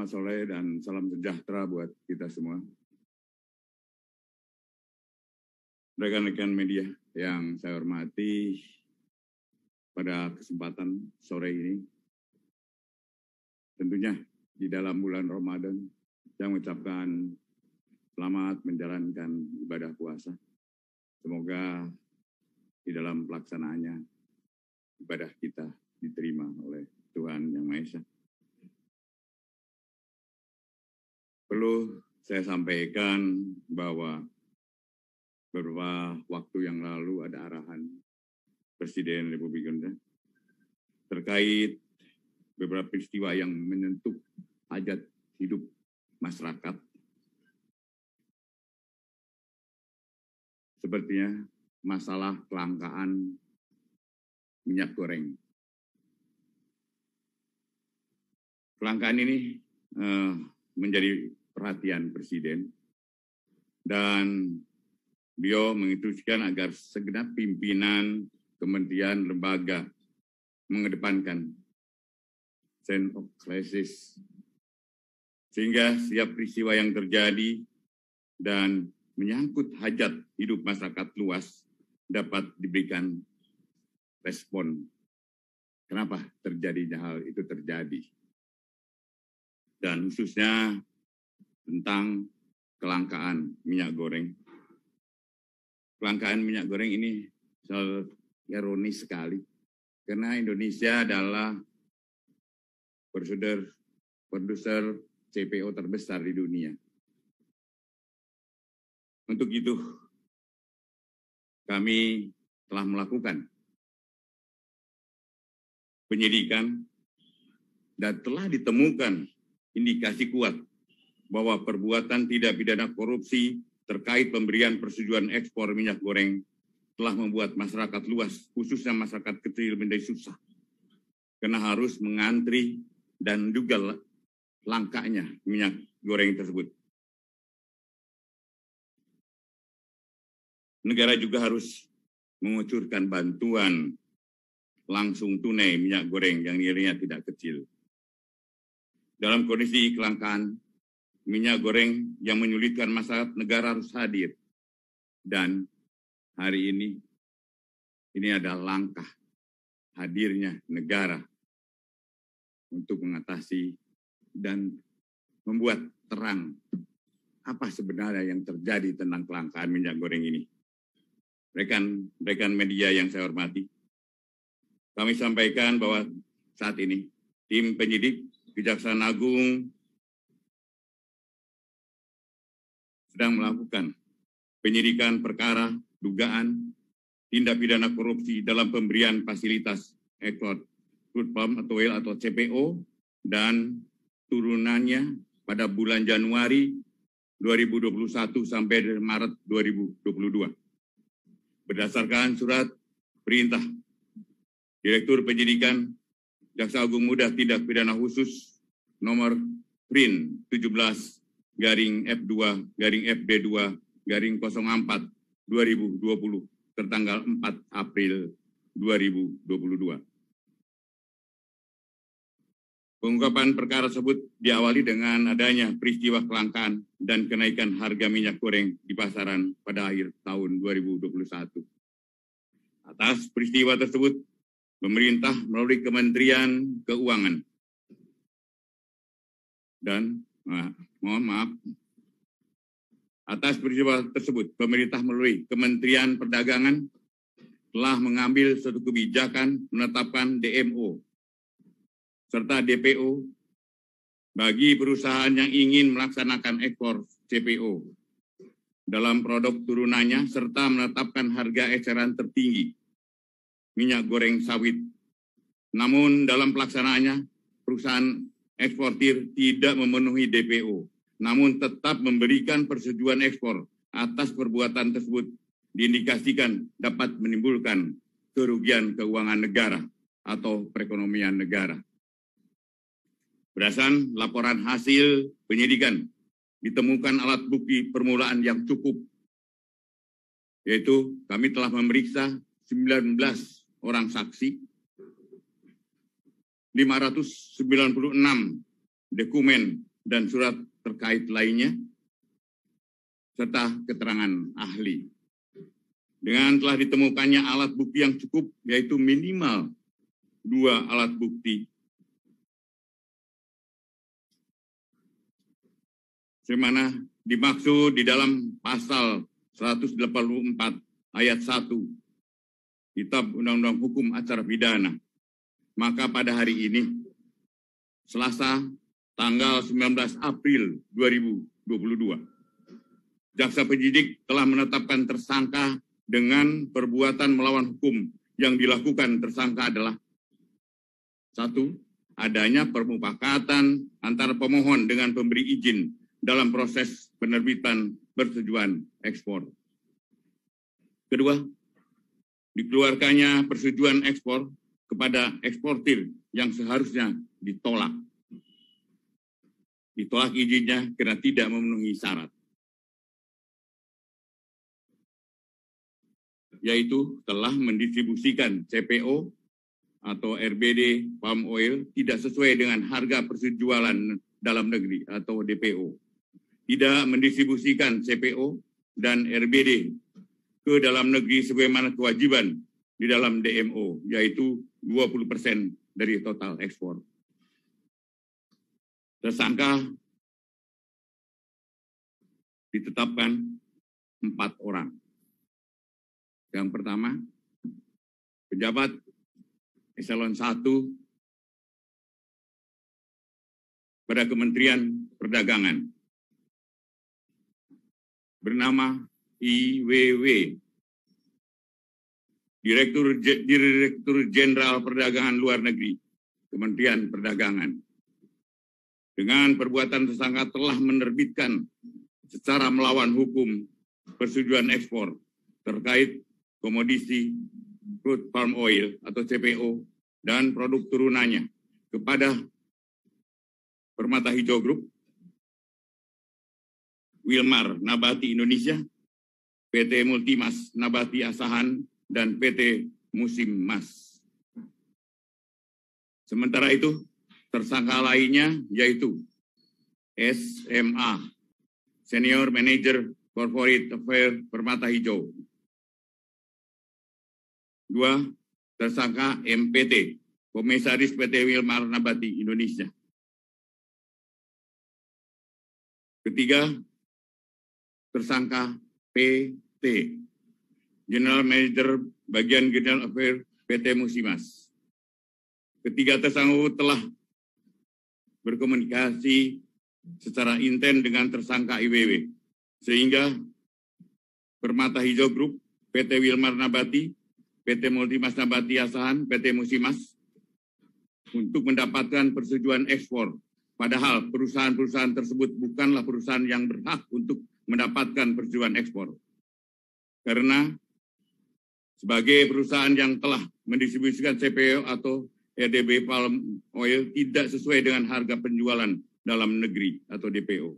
Selamat sore dan salam sejahtera buat kita semua. Rekan-rekan media yang saya hormati, pada kesempatan sore ini, tentunya di dalam bulan Ramadan, saya mengucapkan selamat menjalankan ibadah puasa. Semoga di dalam pelaksanaannya ibadah kita diterima oleh Tuhan Yang Maha Esa. Perlu saya sampaikan bahwa beberapa waktu yang lalu ada arahan Presiden Republik Indonesia terkait beberapa peristiwa yang menyentuh hajat hidup masyarakat. Sepertinya masalah kelangkaan minyak goreng. Kelangkaan ini menjadi perhatian Presiden dan beliau menginstruksikan agar segenap pimpinan kementerian lembaga mengedepankan sense of crisis sehingga setiap peristiwa yang terjadi dan menyangkut hajat hidup masyarakat luas dapat diberikan respon. Kenapa terjadinya hal itu terjadi? Dan khususnya tentang kelangkaan minyak goreng. Kelangkaan minyak goreng ini ironis sekali, karena Indonesia adalah produser CPO terbesar di dunia. Untuk itu, kami telah melakukan penyidikan dan telah ditemukan indikasi kuat bahwa perbuatan tidak pidana korupsi terkait pemberian persetujuan ekspor minyak goreng telah membuat masyarakat luas, khususnya masyarakat kecil, menjadi susah karena harus mengantri dan juga langkanya minyak goreng tersebut. Negara juga harus mengucurkan bantuan langsung tunai minyak goreng yang nilainya tidak kecil. Dalam kondisi kelangkaan minyak goreng yang menyulitkan masyarakat, negara harus hadir. Dan hari ini adalah langkah hadirnya negara untuk mengatasi dan membuat terang apa sebenarnya yang terjadi tentang kelangkaan minyak goreng ini. Rekan media yang saya hormati, kami sampaikan bahwa saat ini tim penyidik Kejaksaan Agung sedang melakukan penyidikan perkara dugaan tindak pidana korupsi dalam pemberian fasilitas ekspor crude palm atau oil atau CPO dan turunannya pada bulan Januari 2021 sampai Maret 2022. Berdasarkan surat perintah Direktur Penyidikan Jaksa Agung Muda Tindak Pidana Khusus nomor PRIN 17/FD2/04/2020 tertanggal 4 April 2022. Pengungkapan perkara tersebut diawali dengan adanya peristiwa kelangkaan dan kenaikan harga minyak goreng di pasaran pada akhir tahun 2021. Atas peristiwa tersebut, pemerintah melalui Kementerian Keuangan dan atas peristiwa tersebut, pemerintah melalui Kementerian Perdagangan telah mengambil suatu kebijakan menetapkan DMO serta DPO bagi perusahaan yang ingin melaksanakan ekspor CPO dalam produk turunannya serta menetapkan harga eceran tertinggi minyak goreng sawit. Namun dalam pelaksanaannya, perusahaan eksportir tidak memenuhi DPO, namun tetap memberikan persetujuan ekspor. Atas perbuatan tersebut diindikasikan dapat menimbulkan kerugian keuangan negara atau perekonomian negara. Berdasarkan laporan hasil penyidikan, ditemukan alat bukti permulaan yang cukup, yaitu kami telah memeriksa 19 orang saksi, 596 dokumen dan surat terkait lainnya, serta keterangan ahli. Dengan telah ditemukannya alat bukti yang cukup, yaitu minimal 2 alat bukti, sebagaimana dimaksud di dalam pasal 184 ayat 1 Kitab Undang-Undang Hukum Acara Pidana. Maka pada hari ini, Selasa, tanggal 19 April 2022, jaksa penyidik telah menetapkan tersangka dengan perbuatan melawan hukum. Yang dilakukan tersangka adalah 1. Adanya permufakatan antara pemohon dengan pemberi izin dalam proses penerbitan persetujuan ekspor. Kedua, dikeluarkannya persetujuan ekspor kepada eksportir yang seharusnya ditolak. Ditolak izinnya karena tidak memenuhi syarat, yaitu telah mendistribusikan CPO atau RBD palm oil tidak sesuai dengan harga persetujuan dalam negeri atau DPO. Tidak mendistribusikan CPO dan RBD ke dalam negeri sebagaimana kewajiban di dalam DMO, yaitu 20% dari total ekspor. Tersangka ditetapkan 4 orang. Yang pertama, pejabat eselon 1 pada Kementerian Perdagangan bernama IWW, Direktur Jenderal Perdagangan Luar Negeri, Kementerian Perdagangan. Dengan perbuatan tersangka telah menerbitkan secara melawan hukum persetujuan ekspor terkait komoditi crude palm oil atau CPO dan produk turunannya kepada Permata Hijau Group, Wilmar Nabati Indonesia, PT Multimas Nabati Asahan, dan PT Musim Mas. Sementara itu, tersangka lainnya yaitu SMA, Senior Manager Corporate Affairs Permata Hijau. 2, tersangka MPT, Komisaris PT Wilmar Nabati Indonesia. 3, tersangka PT, General Manager Bagian General Affairs PT Musimas. 3 tersangka telah berkomunikasi secara intens dengan tersangka IWW, sehingga Permata Hijau Group, PT Wilmar Nabati, PT Multimas Nabati Asahan, PT Musimas, untuk mendapatkan persetujuan ekspor. Padahal perusahaan-perusahaan tersebut bukanlah perusahaan yang berhak untuk mendapatkan persetujuan ekspor. Karena sebagai perusahaan yang telah mendistribusikan CPO atau RDB palm oil tidak sesuai dengan harga penjualan dalam negeri atau DPO.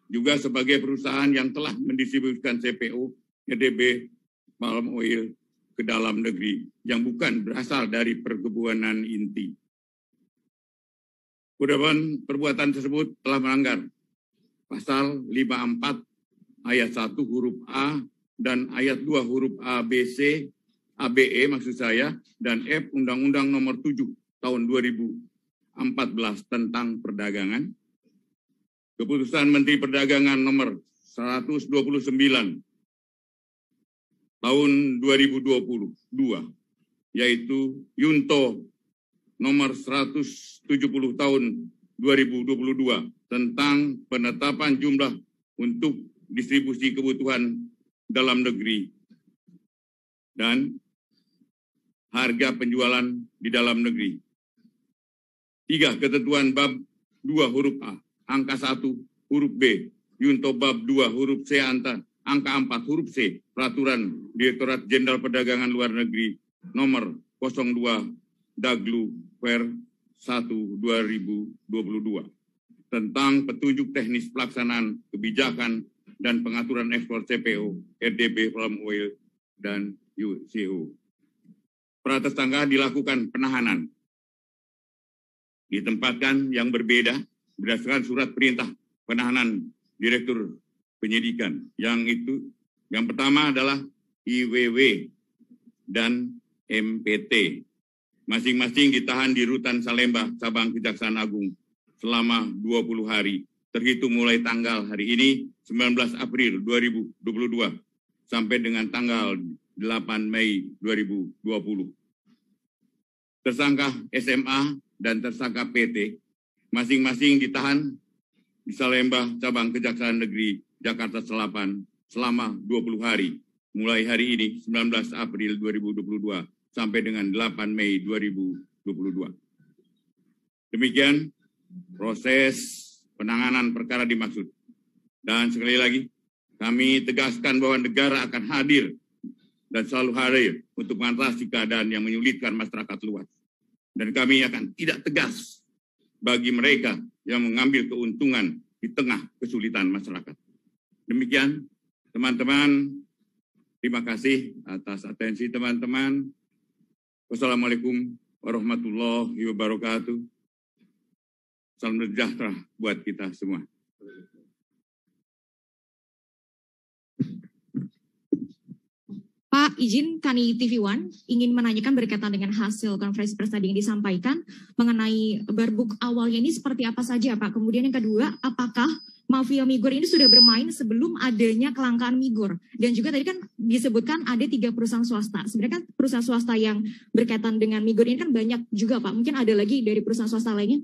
Juga sebagai perusahaan yang telah mendistribusikan CPO, RDB palm oil ke dalam negeri yang bukan berasal dari perkebunan inti. Perbuatan tersebut telah melanggar pasal 54 ayat 1 huruf A dan ayat 2 huruf ABC, ABE maksud saya, dan F Undang-Undang Nomor 7 tahun 2014 tentang perdagangan, Keputusan Menteri Perdagangan Nomor 129 tahun 2022, yaitu Yunto Nomor 170 tahun 2022 tentang penetapan jumlah untuk distribusi kebutuhan dalam negeri dan harga penjualan di dalam negeri. 3. Ketentuan bab 2 huruf A, angka 1 huruf B, Yunto bab 2 huruf C, angka 4 huruf C, Peraturan Direktorat Jenderal Perdagangan Luar Negeri nomor 02 Daglu per 1 2022 tentang petunjuk teknis pelaksanaan kebijakan dan pengaturan ekspor CPO, RDB palm oil, dan UCO. Para tersangka dilakukan penahanan, ditempatkan yang berbeda berdasarkan surat perintah penahanan Direktur Penyidikan. Yang pertama adalah IWW dan MPT. Masing-masing ditahan di Rutan Salemba, Cabang Kejaksaan Agung selama 20 hari, terhitung mulai tanggal hari ini, 19 April 2022, sampai dengan tanggal 8 Mei 2020. Tersangka SMA dan tersangka PT masing-masing ditahan di Salemba, Cabang Kejaksaan Negeri Jakarta Selatan selama 20 hari, mulai hari ini 19 April 2022 sampai dengan 8 Mei 2022. Demikian proses penanganan perkara dimaksud. Dan sekali lagi, kami tegaskan bahwa negara akan hadir dan selalu hadir untuk mengatasi keadaan yang menyulitkan masyarakat luas. Dan kami akan tidak tegas bagi mereka yang mengambil keuntungan di tengah kesulitan masyarakat. Demikian, teman-teman. Terima kasih atas atensi teman-teman. Wassalamualaikum warahmatullahi wabarakatuh. Salam sejahtera buat kita semua. Pak, izin kami TV One ingin menanyakan berkaitan dengan hasil konferensi pers tadi yang disampaikan mengenai barbuk awalnya ini seperti apa saja, Pak? Kemudian yang kedua, apakah mafia migor ini sudah bermain sebelum adanya kelangkaan migor? Dan juga tadi kan disebutkan ada 3 perusahaan swasta. Sebenarnya kan perusahaan swasta yang berkaitan dengan migor ini kan banyak juga, Pak. Mungkin ada lagi dari perusahaan swasta lainnya?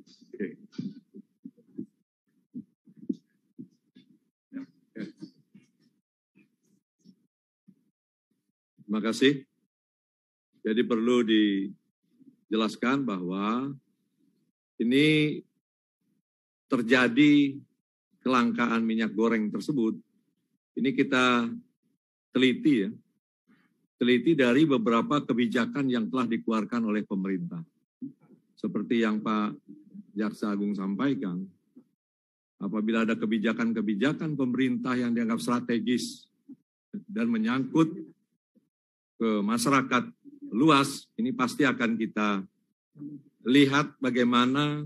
Terima kasih. Jadi perlu dijelaskan bahwa ini terjadi kelangkaan minyak goreng tersebut. Ini kita teliti ya. Teliti dari beberapa kebijakan yang telah dikeluarkan oleh pemerintah. Seperti yang Pak Jaksa Agung sampaikan, apabila ada kebijakan-kebijakan pemerintah yang dianggap strategis dan menyangkut ke masyarakat luas, ini pasti akan kita lihat bagaimana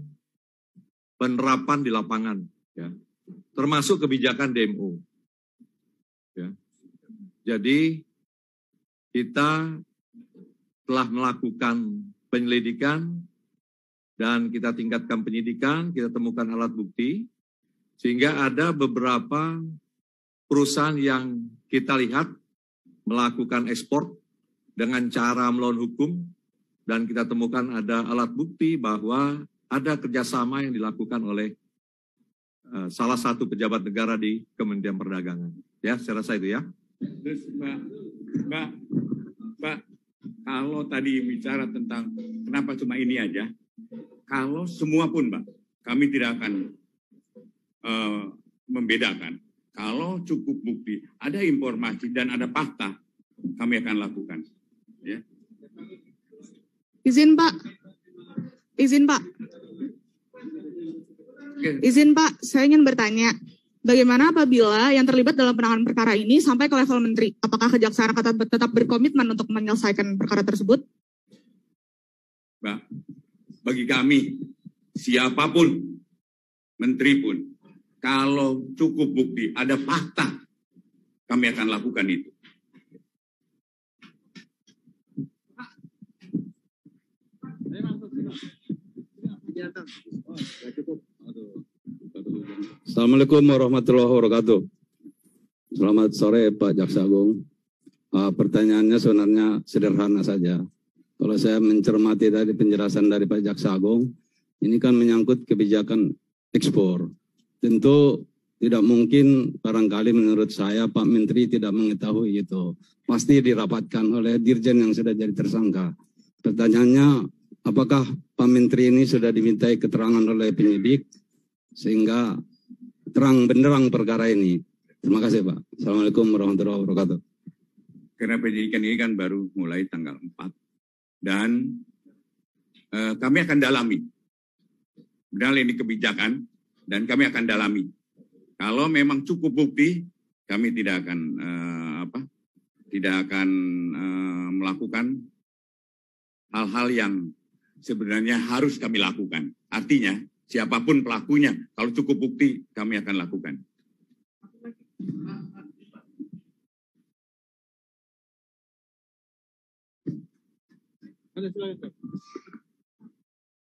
penerapan di lapangan, ya, termasuk kebijakan DMO. Ya. Jadi kita telah melakukan penyelidikan dan kita tingkatkan penyidikan, kita temukan alat bukti, sehingga ada beberapa perusahaan yang kita lihat melakukan ekspor dengan cara melawan hukum, dan kita temukan ada alat bukti bahwa ada kerjasama yang dilakukan oleh salah satu pejabat negara di Kementerian Perdagangan. Ya, saya rasa itu ya. Terus Mbak, kalau tadi bicara tentang kenapa cuma ini aja, kalau semua pun Mbak, kami tidak akan membedakan. Kalau cukup bukti, ada informasi dan ada fakta, kami akan lakukan. Ya. Izin Pak. Izin Pak, saya ingin bertanya, bagaimana apabila yang terlibat dalam penanganan perkara ini sampai ke level menteri? Apakah Kejaksaan akan tetap berkomitmen untuk menyelesaikan perkara tersebut? Mbak, bagi kami, siapapun, menteri pun, kalau cukup bukti, ada fakta, kami akan lakukan itu. Assalamualaikum warahmatullahi wabarakatuh. Selamat sore Pak Jaksa Agung. Pertanyaannya sebenarnya sederhana saja. Kalau saya mencermati tadi penjelasan dari Pak Jaksa Agung, ini kan menyangkut kebijakan ekspor. Tentu tidak mungkin, barangkali menurut saya Pak Menteri tidak mengetahui itu. Pasti dirapatkan oleh Dirjen yang sudah jadi tersangka. Pertanyaannya, apakah Pak Menteri ini sudah dimintai keterangan oleh penyidik sehingga terang benderang perkara ini? Terima kasih Pak. Assalamualaikum warahmatullahi wabarakatuh. Karena penyidikan ini kan baru mulai tanggal 4. Dan kami akan dalami. Benar ini kebijakan dan kami akan dalami. Kalau memang cukup bukti, kami tidak akan melakukan hal-hal yang sebenarnya harus kami lakukan. Artinya, siapapun pelakunya. Kalau cukup bukti, kami akan lakukan.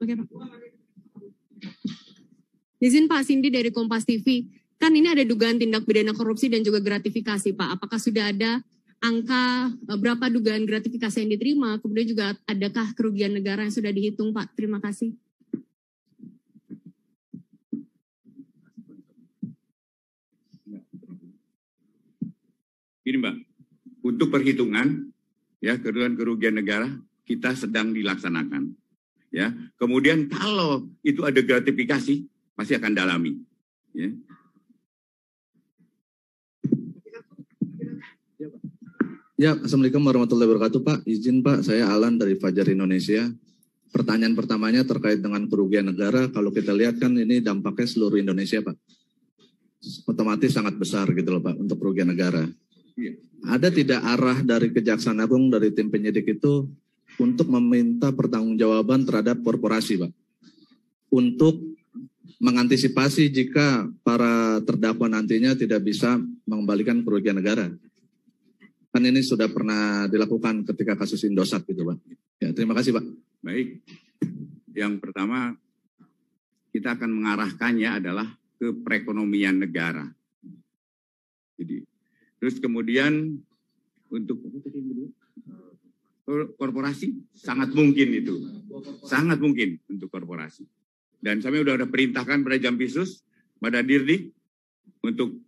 Oke, Pak. Izin Pak, Cindy dari Kompas TV. Kan ini ada dugaan tindak pidana korupsi dan juga gratifikasi, Pak. Apakah sudah ada angka berapa dugaan gratifikasi yang diterima? Kemudian juga adakah kerugian negara yang sudah dihitung, Pak? Terima kasih. Ini Mbak, untuk perhitungan ya kerugian negara kita sedang dilaksanakan. Ya, kemudian kalau itu ada gratifikasi, pasti akan dalami. Ya. Ya, Assalamualaikum warahmatullahi wabarakatuh, Pak. Izin Pak, saya Alan dari Fajar Indonesia. Pertanyaan pertamanya terkait dengan kerugian negara. Kalau kita lihat kan ini dampaknya seluruh Indonesia, Pak. Otomatis sangat besar gitu loh, Pak, untuk kerugian negara. Ada tidak arah dari Kejaksaan Agung, dari tim penyidik itu untuk meminta pertanggungjawaban terhadap korporasi, Pak? Untuk mengantisipasi jika para terdakwa nantinya tidak bisa mengembalikan kerugian negara. Kan ini sudah pernah dilakukan ketika kasus Indosat gitu, Pak. Ya, terima kasih, Pak. Baik, yang pertama kita akan mengarahkannya adalah ke perekonomian negara. Jadi, terus kemudian untuk korporasi sangat mungkin itu, sangat mungkin untuk korporasi. Dan kami sudah perintahkan pada Jampisus, pada Dirdik untuk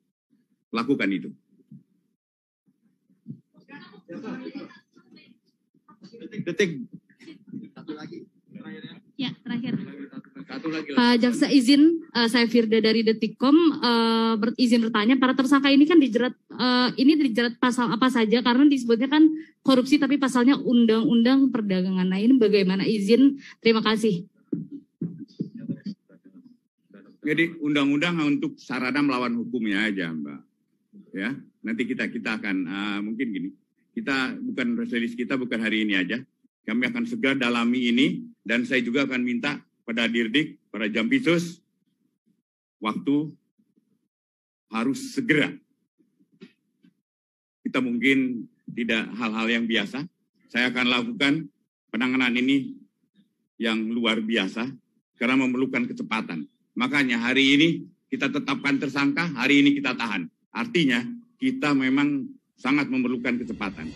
lakukan itu. Detik. Ya, terakhir. Pak Jaksa izin, saya Firda dari Detikcom, izin bertanya, para tersangka ini kan dijerat pasal apa saja, karena disebutnya kan korupsi tapi pasalnya Undang-Undang Perdagangan. Nah ini bagaimana, izin, terima kasih. Jadi undang-undang untuk sarana melawan hukumnya aja, Mbak. Ya, nanti kita akan mungkin gini. Kita bukan press kita bukan hari ini aja. Kami akan segera dalami ini dan saya juga akan minta pada Dirdik, pada Jampisus waktu harus segera. Kita mungkin tidak hal-hal yang biasa. Saya akan lakukan penanganan ini yang luar biasa karena memerlukan kecepatan. Makanya hari ini kita tetapkan tersangka, hari ini kita tahan. Artinya kita memang sangat memerlukan kecepatan.